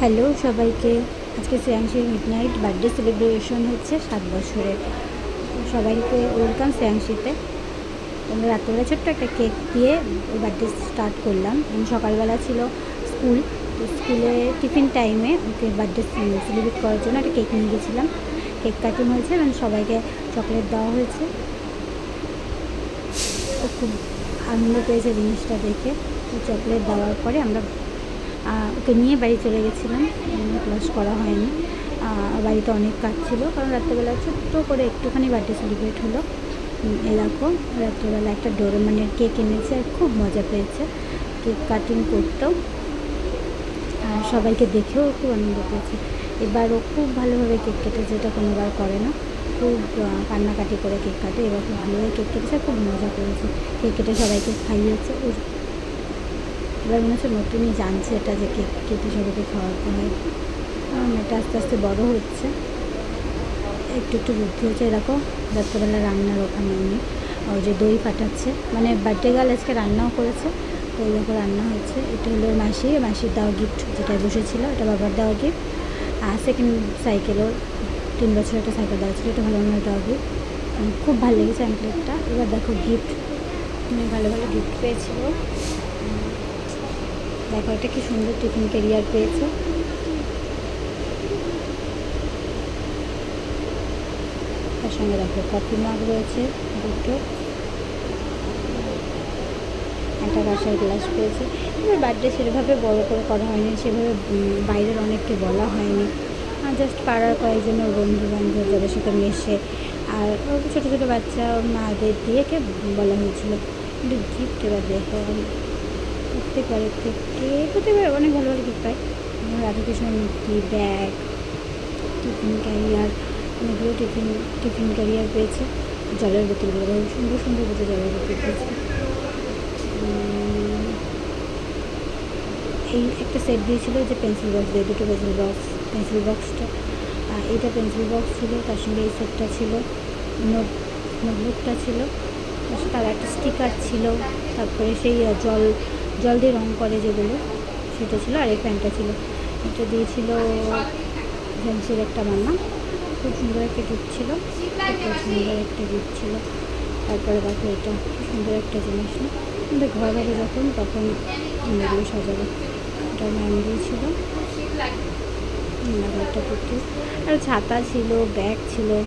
Hello সবাইকে। আজকে শ্রেয়াংশীর midnight birthday celebration হচ্ছে 7 বছরের। সবাইকে ওয়েলকাম শ্রেয়াংশীতে। আমরা রাত্রেবেলা ছোট্ট একটা কেক দিয়ে ওই বার্থডে স্টার্ট করলাম। সকালবেলা ছিল স্কুল, তো স্কুলে টিফিন টাইমে ওকে বার্থডে সেলিব্রেট করার জন্য একটা কেক নিয়ে গেছিলাম। কেক কাটিং হয়েছে এবং সবাইকে চকলেট দেওয়া হয়েছে। ও খুব আনন্দ পেয়েছে জিনিসটা দেখে। চকলেট দেওয়ার পরে আমরা ওকে নিয়ে বাড়ি চলে গেছিলাম। ক্লাস করা হয়নি, বাড়িতে অনেক কাজ ছিল, কারণ রাত্রেবেলা ছোট্ট করে একটুখানি বার্থডে সেলিব্রেট হলো। এরকম রাত্রেবেলা একটা ডোরেমনের কেক এনেছে আর খুব মজা পেয়েছে কেক কাটিং করতেও, আর সবাইকে দেখেও খুব আনন্দ পেয়েছে। এবার ও খুব ভালোভাবে কেক কেটেছে, যেটা কোনোবার করে না। খুব কান্নাকাটি করে কেক কাটে, এবার খুব ভালোভাবে কেক কেটেছে, খুব মজা করেছে। কেক কেটে সবাইকে খাইয়েছে। এবার মনে হচ্ছে নতুনই জানছে এটা, যে কেক কেটে সবাইকে খাওয়াতে হয়। এটা আস্তে আস্তে বড়ো হচ্ছে, একটু একটু বুদ্ধি হচ্ছে। এরকম রাত্রেবেলা রান্নার ওখানে উনি ওই যে দই ফাটাচ্ছে, মানে বার্থডে গার্ল আজকে রান্নাও করেছে, তো ওই রকম রান্না হচ্ছে। এটা হলো মাসির দেওয়া গিফট, যেটায় বসেছিল এটা বাবার দেওয়া গিফট। সেকেন্ড সাইকেলও 3 বছর একটা সাইকেল দেওয়া ছিল, এটা ভালো মনে দেওয়া গিফট। খুব ভালো লেগেছে অ্যাঙ্কলেটটা। এবার দেখো গিফট, ভালো ভালো গিফট পেয়েছিল। দেখো এটা কি সুন্দর টিফিন ক্যারিয়ার পেয়েছে। তার সঙ্গে দেখো কফি মাগ রয়েছে দুটো, একটা কাঁসার গ্লাস পেয়েছে। এবার বার্থডে সেভাবে বড়ো করে করা হয়নি, সেভাবে বাইরের অনেককে বলা হয়নি, জাস্ট পাড়ার কয়েকজনের বন্ধু বান্ধব যাদের সাথে মেশে আর ছোটো ছোটো বাচ্চা মাদের দিয়েকে বলা হয়েছিল। কিন্তু গিফট এবার দেখো প্রত্যেকবার অনেক ভালো ভালো গিফট পাই। রাধাকৃষ্ণের মূর্তি, ব্যাগ, টিফিন ক্যারিয়ার, অনেকগুলো টিফিন ক্যারিয়ার পেয়েছে। জলের বোতলগুলো সুন্দর সুন্দর বোতল জলের বোতল পেয়েছে। এই একটা সেট দিয়েছিল যে পেন্সিল বক্স দিয়ে, দুটো পেন্সিল বক্সটা এইটা পেন্সিল বক্স ছিল, তার সঙ্গে এই সেটটা ছিল, নোটবুকটা ছিল, তার একটা স্টিকার ছিল, তারপরে সেই জল দিয়ে রঙ করে যেগুলো সেটা ছিল, আর এই প্যান্টটা ছিল। এটা দিয়েছিল ঝান্সির একটা মামা, খুব সুন্দর একটা গিফট ছিল, খুব সুন্দর একটা গিফট ছিল। তারপরে দেখো এটা খুব সুন্দর একটা জিনিস না, আমাদের ঘর হবে যখন তখন এগুলো সাজাবে। এটা ম্যাম দিয়েছিল, একটা কুর্তি আর ছাতা ছিল, ব্যাগ ছিল।